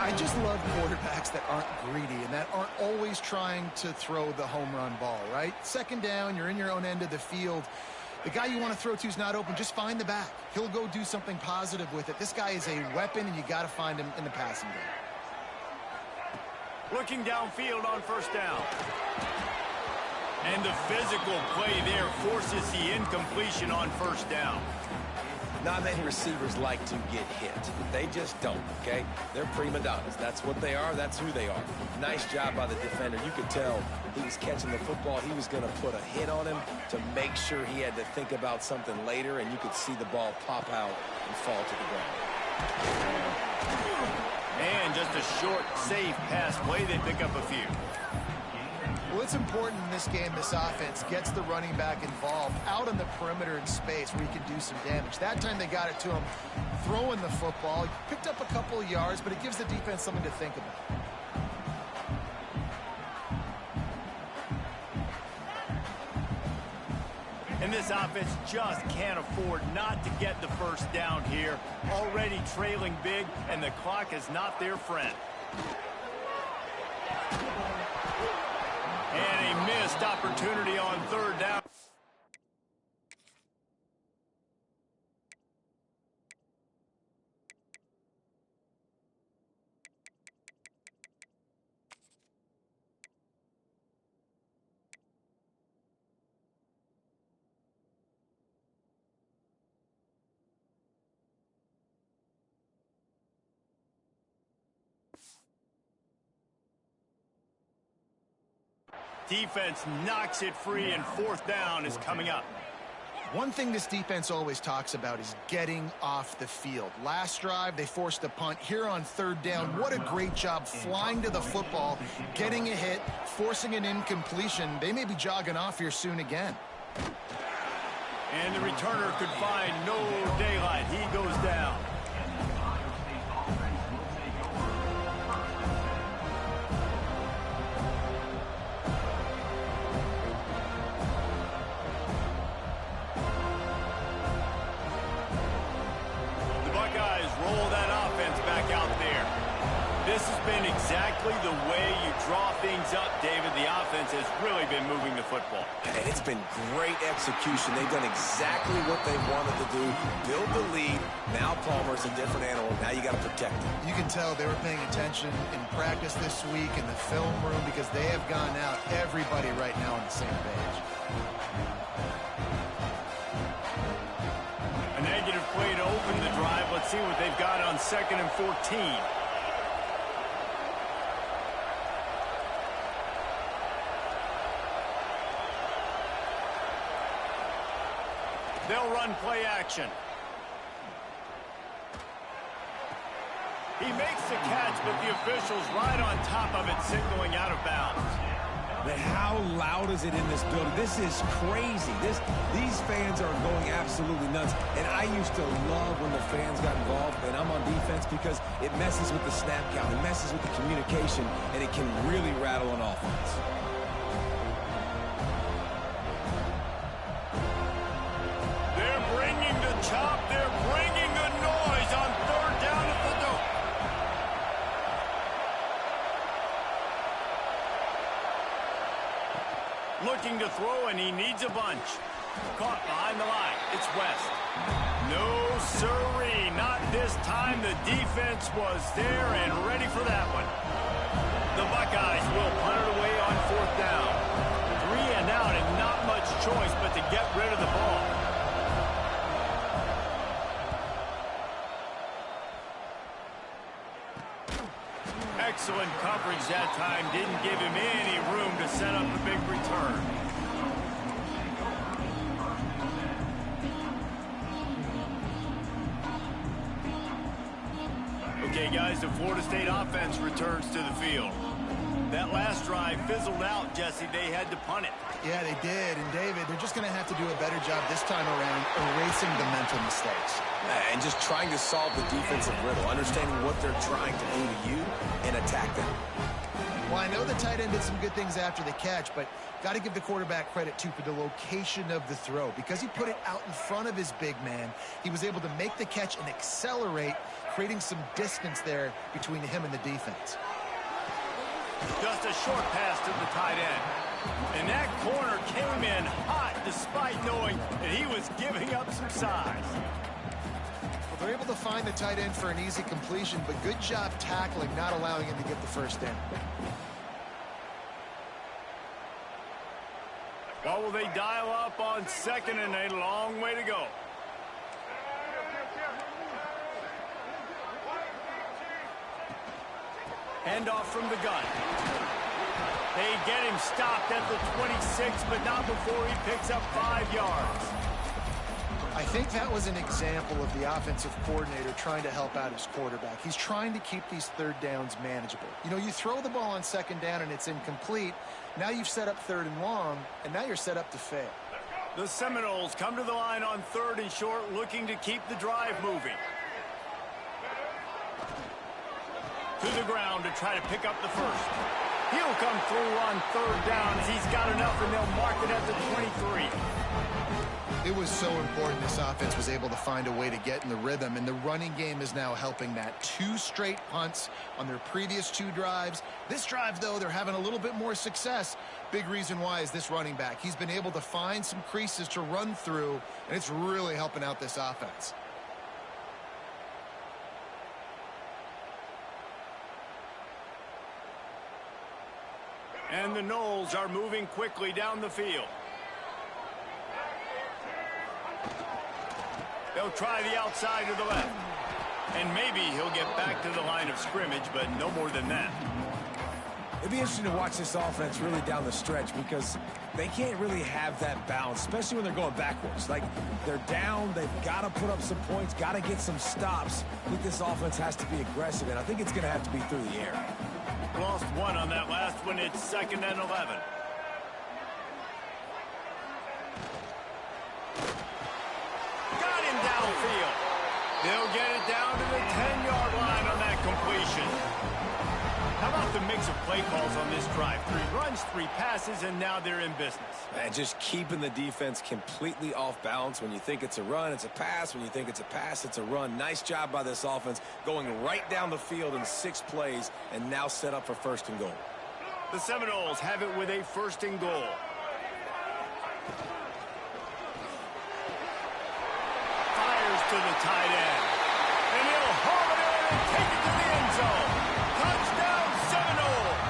C: I just love quarterbacks that aren't greedy and that aren't always trying to throw the home run ball, right? 2nd down, you're in your own end of the field. The guy you want to throw to is not open. Just find the back. He'll go do something positive with it. This guy is a weapon, and you got to find him in the passing game.
A: Looking downfield on first down. And the physical play there forces the incompletion on first down.
B: Not many receivers like to get hit. They just don't, okay? They're prima donnas. That's what they are. That's who they are. Nice job by the defender. You could tell he was catching the football. He was going to put a hit on him to make sure he had to think about something later, and you could see the ball pop out and fall to the ground.
A: And just a short, safe pass play. They pick up a few.
C: Well, it's important in this game, this offense gets the running back involved out on the perimeter in space where he can do some damage. That time they got it to him throwing the football. He picked up a couple of yards, but it gives the defense something to think about.
A: And this offense just can't afford not to get the first down here. Already trailing big, and the clock is not their friend. And a missed opportunity on 3rd down. Defense knocks it free, and 4th down is coming up.
C: One thing this defense always talks about is getting off the field. Last drive, they forced a punt. Here on 3rd down, what a great job flying to the football, getting a hit, forcing an incompletion. They may be jogging off here soon again.
A: And the returner could find no daylight. He goes down. Roll that offense back out there. This has been exactly the way you draw things up, David. The offense has really been moving the football.
B: And it's been great execution. They've done exactly what they wanted to do. Build the lead. Now Palmer's a different animal. Now you got to protect him. You
C: can tell they were paying attention in practice this week in the film room because they have gone out, everybody right now on the same page.
A: A negative play to open the drive. Let's see what they've got on 2nd and 14. They'll run play action. He makes the catch, but the official's right on top of it, signaling out of bounds.
B: Man, how loud is it in this building? This is crazy. These fans are going absolutely nuts. And I used to love when the fans got involved, and I'm on defense because it messes with the snap count. It messes with the communication, and it can really rattle an offense.
A: They're bringing the chop. They're bringing the noise on 3rd down at the dope. Looking to throw, and he needs a bunch. Caught behind the line. It's West. No siree, not this time. The defense was there and ready for that one. The Buckeyes will punt it away on 4th down. 3 and out, and not much choice but to get rid of the ball. Excellent coverage that time. Didn't give him any room to set up the big return. the Florida State offense returns to the field. That last drive fizzled out, Jesse. They had to punt it.
C: Yeah, they did. And, David, they're just going to have to do a better job this time around erasing the mental mistakes.
B: And just trying to solve the defensive riddle, understanding what they're trying to do to you and attack them.
C: Well, I know the tight end did some good things after the catch, but got to give the quarterback credit, too, for the location of the throw. Because he put it out in front of his big man, he was able to make the catch and accelerate, creating some distance there between him and the defense.
A: Just a short pass to the tight end. And that corner came in hot despite knowing that he was giving up some size.
C: Well, they're able to find the tight end for an easy completion, but good job tackling, not allowing him to get the first down.
A: What will they dial up on second and a long way to go? Handoff from the gun. They get him stopped at the 26, but not before he picks up 5 yards.
C: I think that was an example of the offensive coordinator trying to help out his quarterback. He's trying to keep these third downs manageable. You know, you throw the ball on second down and it's incomplete. Now you've set up third and long, and now you're set up to fail.
A: The Seminoles come to the line on third and short, looking to keep the drive moving. To the ground to try to pick up the first. He'll come through on third down as he's got enough, and they'll mark it at the 23.
C: It was so important this offense was able to find a way to get in the rhythm, and the running game is now helping that. 2 straight punts on their previous 2 drives. This drive, though, they're having a little bit more success. Big reason why is this running back. He's been able to find some creases to run through, and it's really helping out this offense.
A: And the Noles are moving quickly down the field. They'll try the outside to the left. And maybe he'll get back to the line of scrimmage, but no more than that.
B: It'd be interesting to watch this offense really down the stretch because they can't really have that balance, especially when they're going backwards. Like, they're down, they've got to put up some points, got to get some stops. I think this offense has to be aggressive, and I think it's going to have to be through the air.
A: Lost 1 on that last one. It's 2nd and 11. Got him downfield. They'll get it down to the 10-yard line on that completion. How about the mix of play calls on this drive? 3 runs, 3 passes, and now they're in business.
B: And just keeping the defense completely off balance. When you think it's a run, it's a pass. When you think it's a pass, it's a run. Nice job by this offense going right down the field in 6 plays and now set up for 1st and goal.
A: The Seminoles have it with a 1st and goal. Fires to the tight end. And he'll haul it in and take it to the end zone. Touchdown, Seminoles!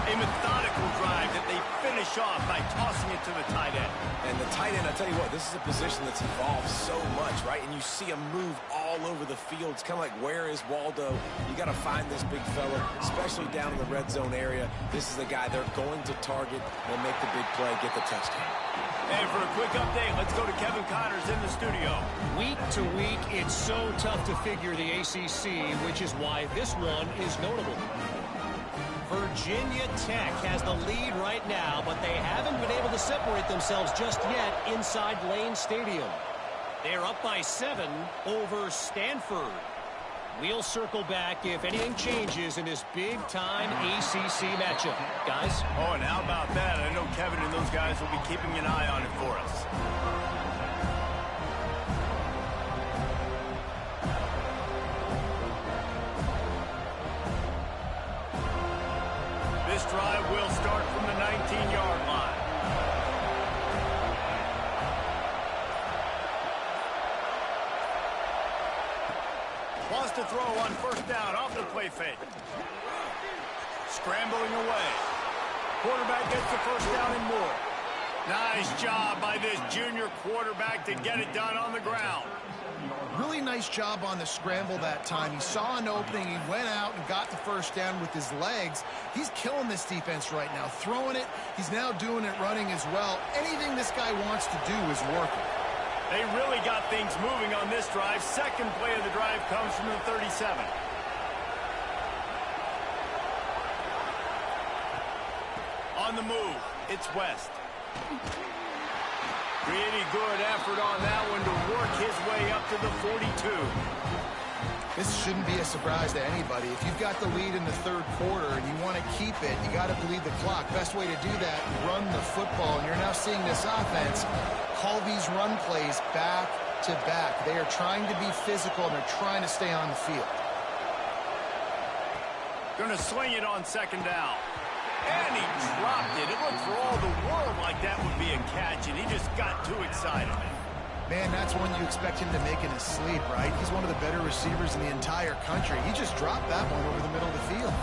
A: A methodical drive that they finish off by tossing it to the tight end.
B: And the tight end, I tell you what, this is a position that's evolved so much, right? And you see him move all over the field. It's kind of like, where is Waldo? You got to find this big fella, especially down in the red zone area. This is the guy they're going to target and make the big play, get the touchdown.
A: And for a quick update, let's go to Kevin Connors in the studio.
D: Week to week, it's so tough to figure the ACC, which is why this one is notable. Virginia Tech has the lead right now, but they haven't been able to separate themselves just yet inside Lane Stadium. They're up by 7 over Stanford. We'll circle back if anything changes in this big-time ACC matchup. Guys?
A: Oh, and how about that? I know Kevin and those guys will be keeping an eye on it for us. This drive will start from the 19-yard line. Wants to throw on 1st down off the play fake. Scrambling away. Quarterback gets the 1st down and more. Nice job by this junior quarterback to get it done on the ground.
C: Really nice job on the scramble that time. He saw an opening. He went out and got the 1st down with his legs. He's killing this defense right now. Throwing it. He's now doing it running as well. Anything this guy wants to do is working.
A: They really got things moving on this drive. Second play of the drive comes from the 37. On the move, it's West. Pretty good effort on that one to work his way up to the 42.
C: This shouldn't be a surprise to anybody. If you've got the lead in the third quarter and you want to keep it, you got to bleed the clock. Best way to do that, run the football. And you're now seeing this offense call these run plays back to back. They are trying to be physical, and they're trying to stay on the field.
A: Going to swing it on second down. And he dropped it. It looked for all the world like that would be a catch, and he just got too excited.
C: Man, that's one you expect him to make in his sleep, right? He's one of the better receivers in the entire country. He just dropped that one over the middle of the field.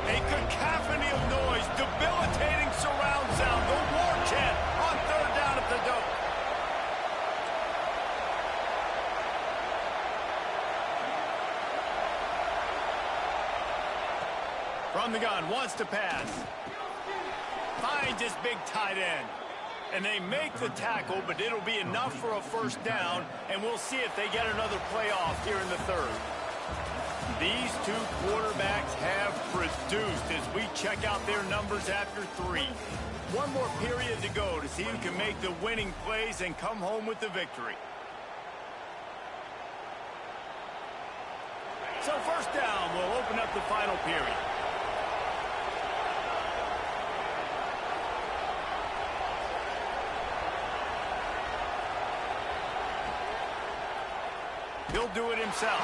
A: A cacophony of noise, debilitating surround sound, the war chant on third down at the dope. From the gun, wants to pass. Finds his big tight end. And they make the tackle, but it'll be enough for a first down, and we'll see if they get another playoff here in the third. These two quarterbacks have produced as we check out their numbers after 3. One more period to go to see who can make the winning plays and come home with the victory. So first down will open up the final period. He'll do it himself.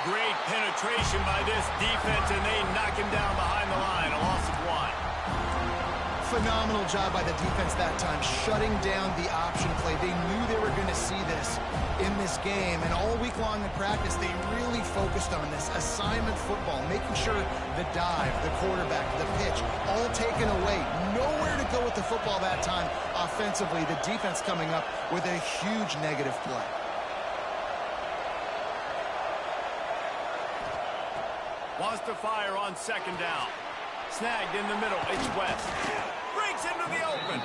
A: Great penetration by this defense, and they knock him down behind the line. A loss of 1.
C: Phenomenal job by the defense that time, shutting down the option play. They knew they were going to see this in this game, and all week long in practice, they really focused on this assignment football, making sure the dive, the quarterback, the pitch, all taken away. Nowhere to go with the football that time offensively. The defense coming up with a huge negative play.
A: Wants to fire on second down. Snagged in the middle. It's West. Breaks into the open.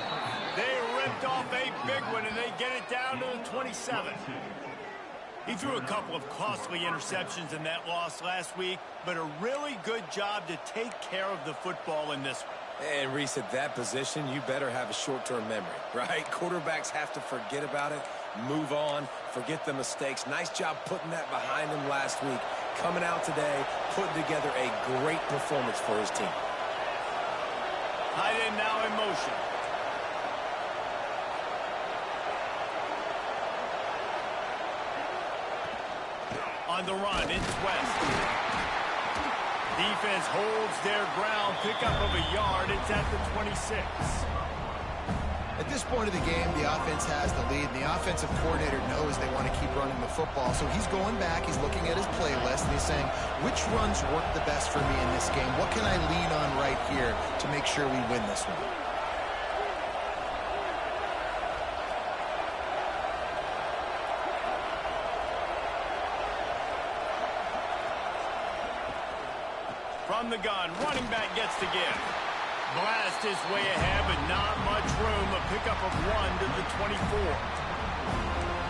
A: They ripped off a big one, and they get it down to the 27. He threw a couple of costly interceptions in that loss last week, but a really good job to take care of the football in this one.
B: And Reese, at that position, you better have a short-term memory, right? Quarterbacks have to forget about it, move on, forget the mistakes. Nice job putting that behind him last week. Coming out today, putting together a great performance for his team.
A: Tight end now in motion. On the run, it's West. Defense holds their ground, pickup of a yard. It's at the 26.
C: At this point of the game, the offense has the lead, and the offensive coordinator knows they want to keep running the football. So he's going back, he's looking at his playlist, and he's saying, which runs work the best for me in this game? What can I lean on right here to make sure we win this one?
A: From the gun, running back gets to give. Blast his way ahead, but not much room. A pickup of 1 to the 24.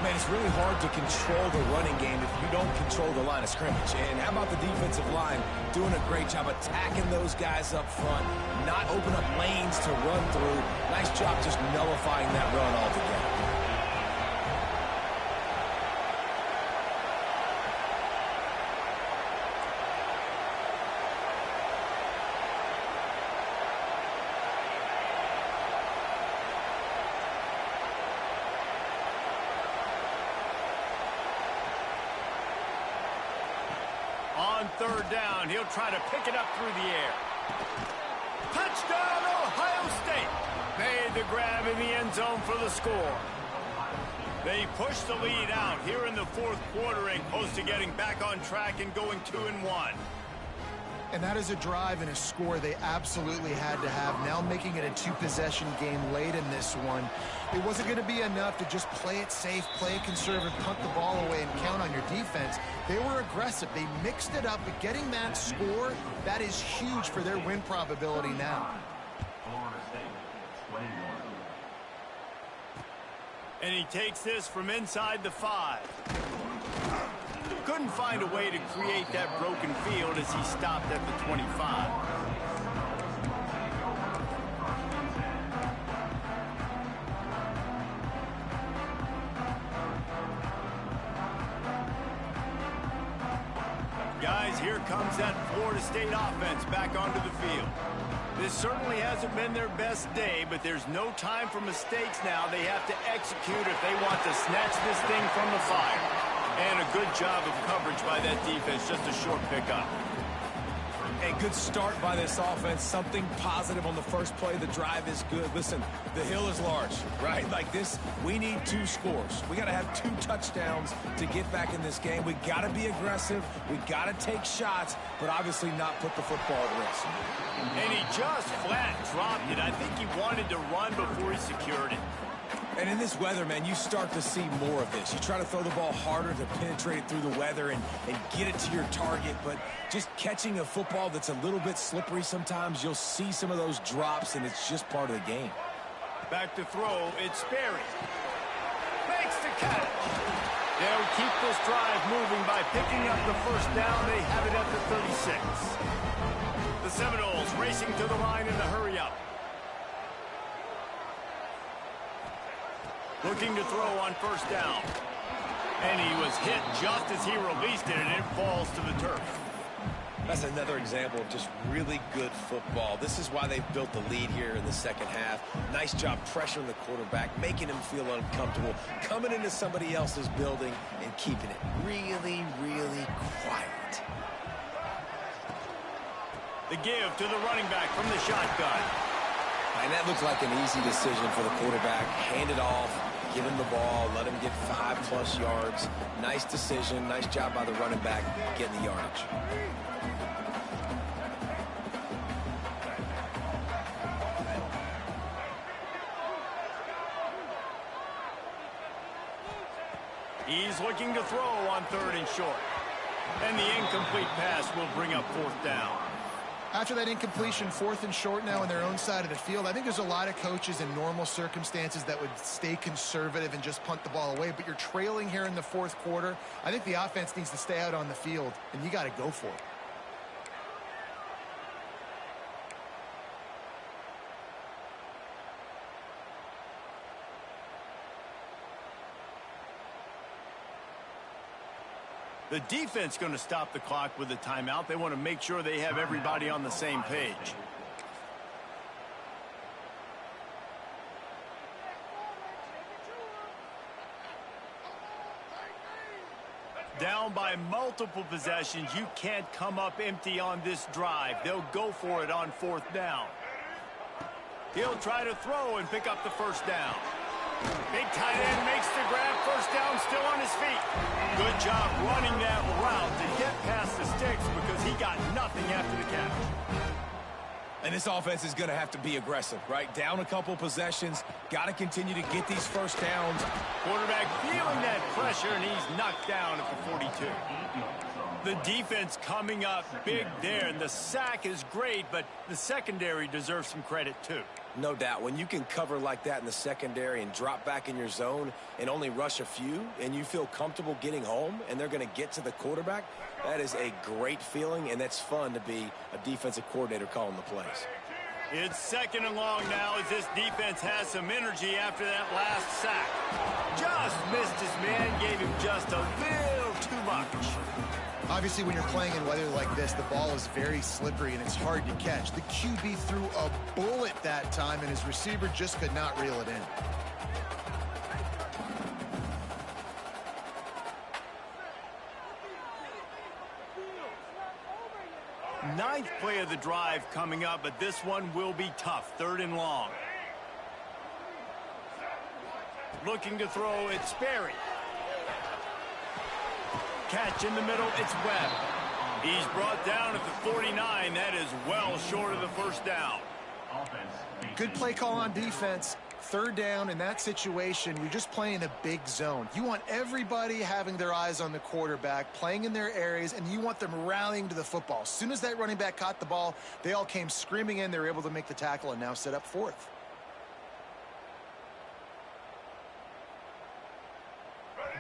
B: Man, it's really hard to control the running game if you don't control the line of scrimmage. And how about the defensive line doing a great job attacking those guys up front, not open up lanes to run through. Nice job just nullifying that run altogether.
A: On third down, he'll try to pick it up through the air. Touchdown, Ohio State. Made the grab in the end zone for the score. They push the lead out here in the fourth quarter and close to getting back on track and going 2-1.
C: And that is a drive and a score they absolutely had to have. Now making it a two-possession game late in this one. It wasn't going to be enough to just play it safe, play it conservative, punt the ball away, and count on your defense. They were aggressive. They mixed it up, but getting that score, that is huge for their win probability now.
A: And he takes this from inside the 5. Couldn't find a way to create that broken field as he stopped at the 25. Guys, here comes that Florida State offense back onto the field. This certainly hasn't been their best day, but there's no time for mistakes now. They have to execute if they want to snatch this thing from the fire. And a good job of coverage by that defense, just a short pickup.
B: A good start by this offense, something positive on the first play. The drive is good. Listen, the hill is large, right? Like this, we need 2 scores. We got to have 2 touchdowns to get back in this game. We got to be aggressive. We got to take shots, but obviously not put the football at risk.
A: And he just flat dropped it. I think he wanted to run before he secured it.
B: And in this weather, man, you start to see more of this. You try to throw the ball harder to penetrate it through the weather and get it to your target, but just catching a football that's a little bit slippery sometimes, you'll see some of those drops, and it's just part of the game.
A: Back to throw, it's Sperry. Makes the catch. They'll keep this drive moving by picking up the first down. They have it at the 36. The Seminoles racing to the line in the hurry-up. Looking to throw on first down. And he was hit just as he released it, and it falls to the turf.
B: That's another example of just really good football. This is why they've built the lead here in the second half. Nice job pressuring the quarterback, making him feel uncomfortable, coming into somebody else's building and keeping it really, really quiet.
A: The give to the running back from the shotgun.
B: And that looked like an easy decision for the quarterback. Hand it off, give him the ball, let him get 5+ yards. Nice decision, nice job by the running back getting the yardage.
A: He's looking to throw on 3rd and short. And the incomplete pass will bring up 4th down.
C: After that incompletion, 4th and short now on their own side of the field, I think there's a lot of coaches in normal circumstances that would stay conservative and just punt the ball away, but you're trailing here in the 4th quarter. I think the offense needs to stay out on the field, and you got to go for it.
A: The defense going to stop the clock with a timeout. They want to make sure they have everybody on the same page. Down by multiple possessions. You can't come up empty on this drive. They'll go for it on 4th down. He'll try to throw and pick up the first down. Big tight end makes the grab. First down, still on his feet. Good job running that route to get past the sticks because he got nothing after the catch.
B: And this offense is going to have to be aggressive, right? Down a couple possessions. Got to continue to get these first downs.
A: Quarterback feeling that pressure, and he's knocked down at the 42. The defense coming up big there, and the sack is great, but the secondary deserves some credit too.
B: No doubt. When you can cover like that in the secondary and drop back in your zone and only rush a few, and you feel comfortable getting home, and they're going to get to the quarterback, that is a great feeling, and that's fun to be a defensive coordinator calling the plays.
A: It's 2nd and long now as this defense has some energy after that last sack. Just missed his man, gave him just a little too much.
C: Obviously, when you're playing in weather like this, the ball is very slippery and it's hard to catch. The QB threw a bullet that time, and his receiver just could not reel it in.
A: Ninth play of the drive coming up, but this one will be tough. 3rd and long. Looking to throw, it's Sperry. Catch in the middle, it's Webb. He's brought down at the 49. That is well short of the first down.
C: Good play call on defense. Third down in that situation, you're just playing a big zone. You want everybody having their eyes on the quarterback, playing in their areas, and you want them rallying to the football. As soon as that running back caught the ball, they all came screaming in. They were able to make the tackle and now set up fourth.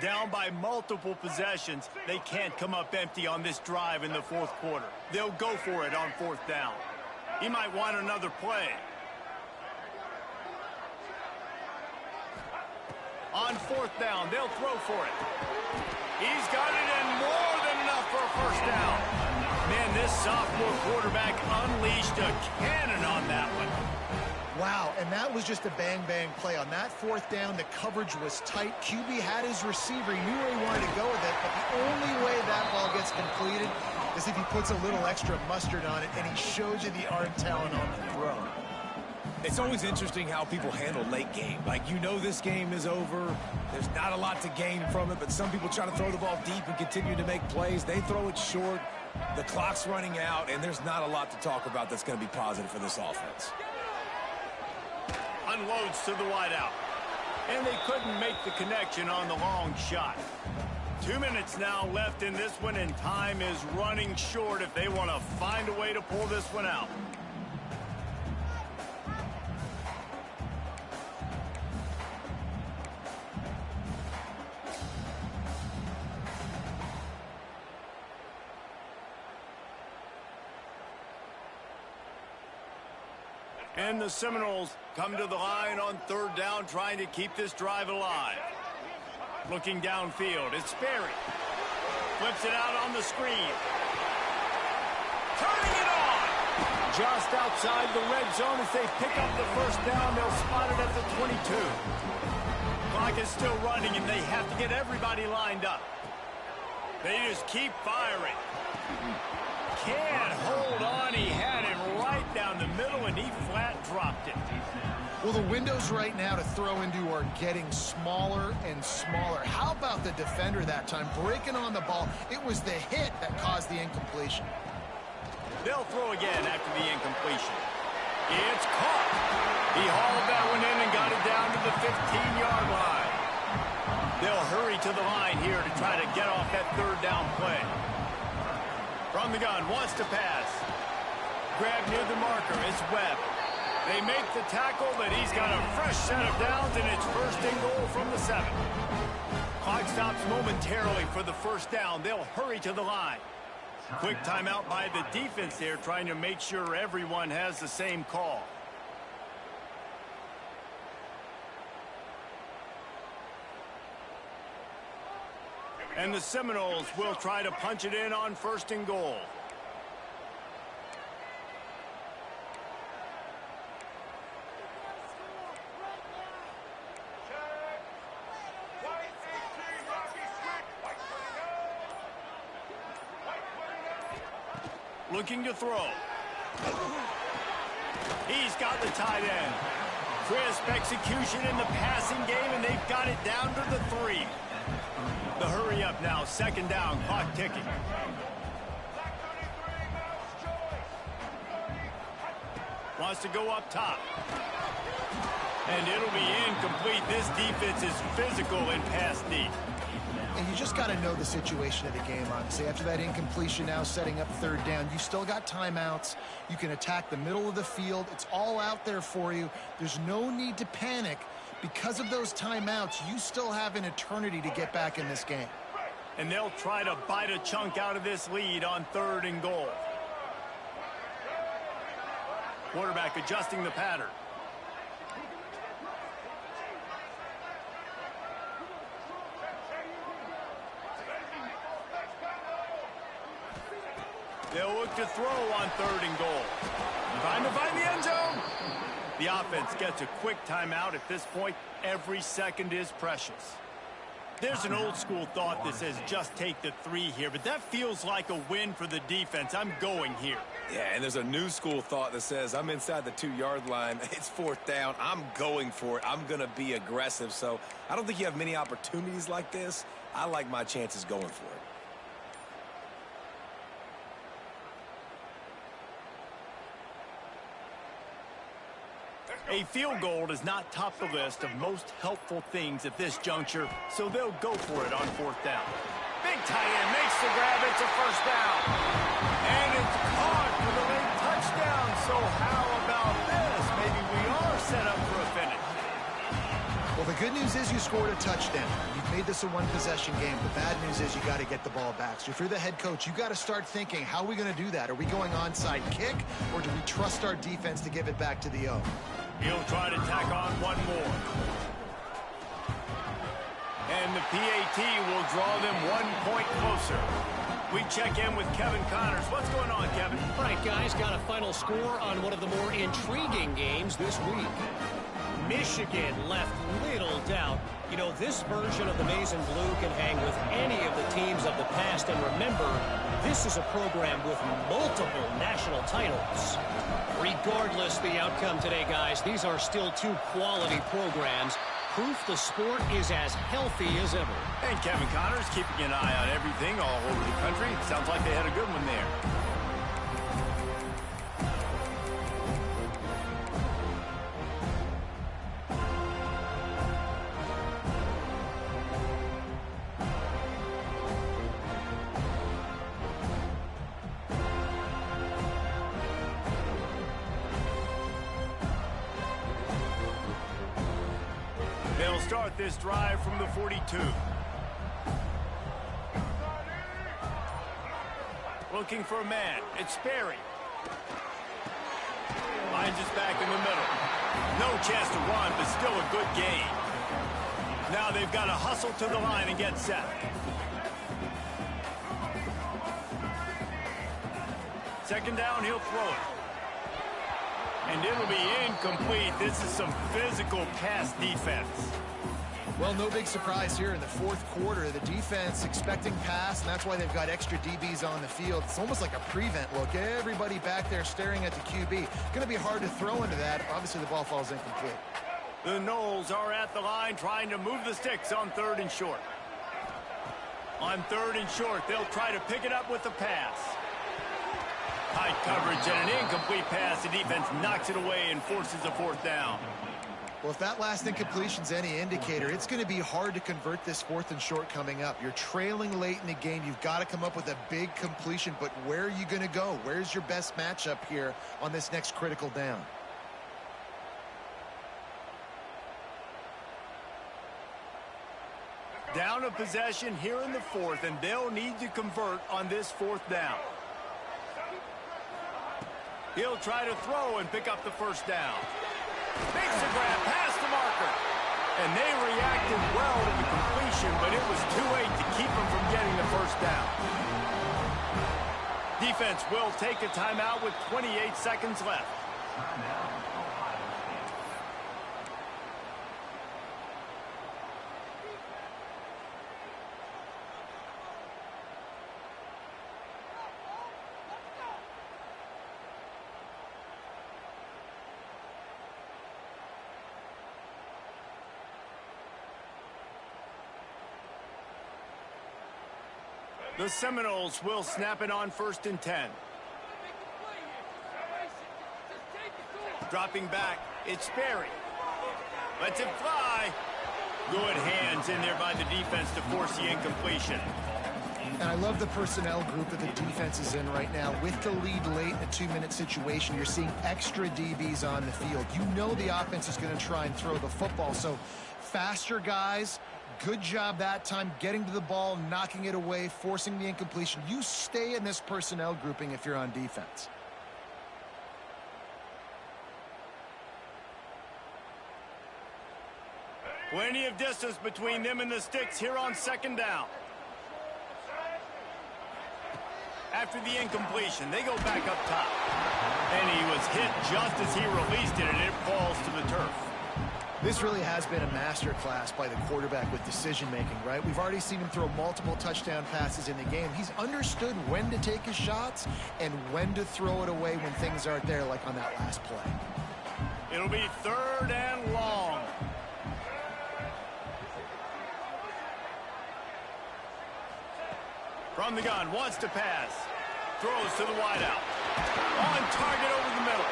A: Down by multiple possessions, they can't come up empty on this drive in the fourth quarter. They'll go for it on fourth down. He might want another play. On fourth down, they'll throw for it. He's got it and more than enough for a first down. Man, this sophomore quarterback unleashed a cannon on that one.
C: Wow, and that was just a bang-bang play. On that fourth down, the coverage was tight. QB had his receiver. He knew where he wanted to go with it, but the only way that ball gets completed is if he puts a little extra mustard on it, and he shows you the arm talent on the throw.
B: It's always interesting how people handle late game. Like, you know this game is over. There's not a lot to gain from it, but some people try to throw the ball deep and continue to make plays. They throw it short. The clock's running out, and there's not a lot to talk about that's going to be positive for this offense.
A: Unloads to the wideout. And they couldn't make the connection on the long shot. 2 minutes now left in this one, and time is running short if they want to find a way to pull this one out. And the Seminoles come to the line on third down, trying to keep this drive alive. Looking downfield, it's Sperry. Flips it out on the screen. Turning it on! Just outside the red zone as they pick up the first down. They'll spot it at the 22. Clock is still running, and they have to get everybody lined up. They just keep firing. Can't hold on. He had it right down the middle, and he flat dropped it.
C: Well, the windows right now to throw into are getting smaller and smaller. How about the defender that time breaking on the ball? It was the hit that caused the incompletion.
A: They'll throw again after the incompletion. It's caught. He hauled that one in and got it down to the 15-yard line. They'll hurry to the line here to try to get off that third down play. From the gun, wants to pass. Grab near the marker, it's Webb. They make the tackle, but he's got a fresh set of downs, and it's first and goal from the 7. Clock stops momentarily for the first down. They'll hurry to the line. Quick timeout by the defense there, trying to make sure everyone has the same call. And the Seminoles will try to punch it in on first and goal. Looking to throw. He's got the tight end. Crisp execution in the passing game, and they've got it down to the 3. The hurry up now, second down, clock ticking. Wants to go up top. And it'll be incomplete. This defense is physical in pass deep.
C: And you just got to know the situation of the game, honestly. After that incompletion now setting up third down, you still got timeouts. You can attack the middle of the field. It's all out there for you. There's no need to panic. Because of those timeouts, you still have an eternity to get back in this game.
A: And they'll try to bite a chunk out of this lead on third and goal. Quarterback adjusting the pattern. They'll look to throw on third and goal. Trying to find the end zone. The offense gets a quick timeout. At this point, every second is precious. There's an old school thought that says just take the 3 here, but that feels like a win for the defense. I'm going here.
B: Yeah, and there's a new school thought that says I'm inside the 2-yard line. It's fourth down. I'm going for it. I'm going to be aggressive. So I don't think you have many opportunities like this. I like my chances going for it.
A: A field goal does not top the list of most helpful things at this juncture, so they'll go for it on 4th down. Big tight end makes the grab. It's a first down. And it's caught for the late touchdown. So how about this? Maybe we are set up for a finish.
C: Well, the good news is you scored a touchdown. You've made this a one-possession game. The bad news is you got to get the ball back. So if you're the head coach, you got to start thinking, how are we going to do that? Are we going onside kick, or do we trust our defense to give it back to the O?
A: He'll try to tack on one more. And the PAT will draw them 1 point closer. We check in with Kevin Connors. What's going on, Kevin?
D: All right, guys, got a final score on one of the more intriguing games this week. Michigan left little doubt. You know, this version of the Maize and Blue can hang with any of the teams of the past. And remember, this is a program with multiple national titles. Regardless the outcome today, guys, these are still two quality programs. Proof the sport is as healthy as ever.
A: And Kevin Connors keeping an eye on everything all over the country. Sounds like they had a good one there. They'll start this drive from the 42. Looking for a man. It's Sperry. Finds us back in the middle. No chance to run, but still a good gain. Now they've got to hustle to the line and get set. Second down, he'll throw it. And it'll be incomplete. This is some physical pass defense.
C: Well, no big surprise here in the 4th quarter. The defense expecting pass, and that's why they've got extra DBs on the field. It's almost like a prevent look. Everybody back there staring at the QB. Going to be hard to throw into that. Obviously, the ball falls incomplete.
A: The Noles are at the line trying to move the sticks on 3rd and short. On 3rd and short, they'll try to pick it up with the pass. Tight coverage and an incomplete pass. The defense knocks it away and forces a 4th down.
C: Well, if that last incompletion's any indicator, it's going to be hard to convert this 4th and short coming up. You're trailing late in the game. You've got to come up with a big completion, but where are you going to go? Where's your best matchup here on this next critical down?
A: Down a possession here in the 4th, and they'll need to convert on this 4th down. He'll try to throw and pick up the 1st down. Makes the grab past the marker. And they reacted well to the completion, but it was too late to keep them from getting the 1st down. Defense will take a timeout with 28 seconds left. The Seminoles will snap it on 1st and 10. Dropping back, it's Sperry. Lets it fly. Good hands in there by the defense to force the incompletion.
C: And I love the personnel group that the defense is in right now. With the lead late in a 2-minute situation, you're seeing extra DBs on the field. You know the offense is going to try and throw the football. So faster guys, good job that time getting to the ball, knocking it away, forcing the incompletion. You stay in this personnel grouping if you're on defense.
A: Plenty of distance between them and the sticks here on 2nd down. After the incompletion, they go back up top. And he was hit just as he released it, and it falls to the turf.
C: This really has been a master class by the quarterback with decision-making, right? We've already seen him throw multiple touchdown passes in the game. He's understood when to take his shots and when to throw it away when things aren't there, like on that last play.
A: It'll be 3rd and long. From the gun, wants to pass. Throws to the wideout. On target over the middle.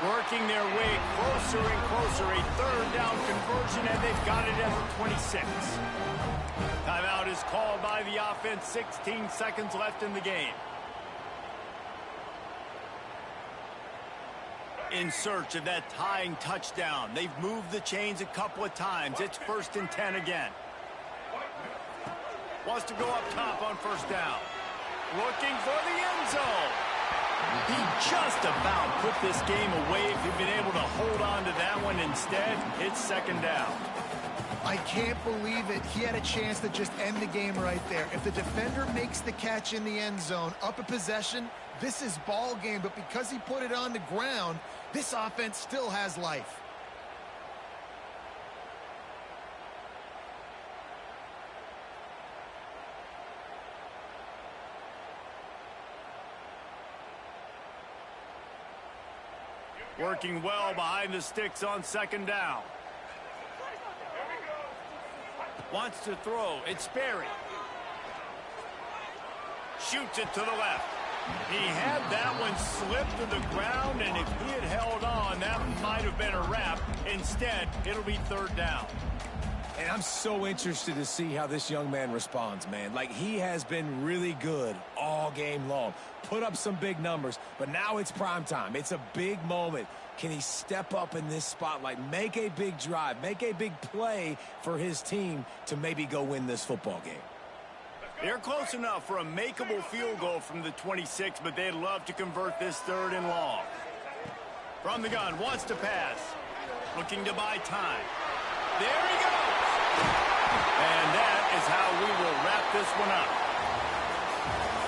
A: Working their way closer and closer. A third down conversion, and they've got it at the 26. Timeout is called by the offense. 16 seconds left in the game. In search of that tying touchdown. They've moved the chains a couple of times. It's 1st and 10 again. Wants to go up top on 1st down. Looking for the end zone. He just about put this game away if he'd been able to hold on to that one. Instead, it's 2nd down.
C: I can't believe it. He had a chance to just end the game right there. If the defender makes the catch in the end zone, up a possession, this is ball game. But because he put it on the ground, this offense still has life.
A: Working well behind the sticks on 2nd down. Wants to throw. It's Sperry. Shoots it to the left. He had that one slip to the ground, and if he had held on, that might have been a wrap. Instead, it'll be 3rd down.
B: And I'm so interested to see how this young man responds, man. Like, he has been really good all game long. Put up some big numbers, but now it's prime time. It's a big moment. Can he step up in this spotlight, make a big drive, make a big play for his team to maybe go win this football game?
A: They're close enough for a makeable field goal from the 26, but they'd love to convert this 3rd and long. From the gun, wants to pass. Looking to buy time. There he goes. And that is how we will wrap this one up.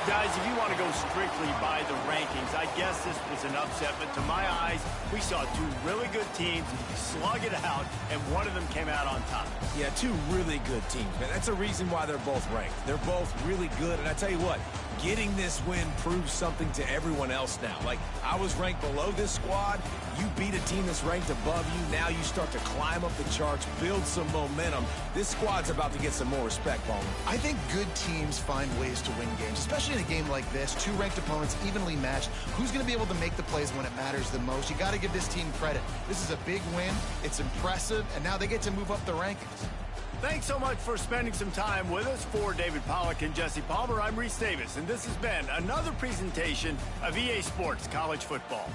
A: Guys, if you want to go strictly by the rankings, I guess this was an upset, but to my eyes, we saw 2 really good teams slug it out, and one of them came out on top.
B: Yeah, 2 really good teams, man. That's a reason why they're both ranked. They're both really good, and I tell you what, getting this win proves something to everyone else now. Like, I was ranked below this squad. You beat a team that's ranked above you. Now you start to climb up the charts, build some momentum. This squad's about to get some more respect, Palmer.
C: I think good teams find ways to win games, especially in a game like this. 2 ranked opponents, evenly matched. Who's going to be able to make the plays when it matters the most? You got to give this team credit. This is a big win. It's impressive, and now they get to move up the rankings.
A: Thanks so much for spending some time with us. For David Pollack and Jesse Palmer, I'm Reese Davis, and this has been another presentation of EA Sports College Football.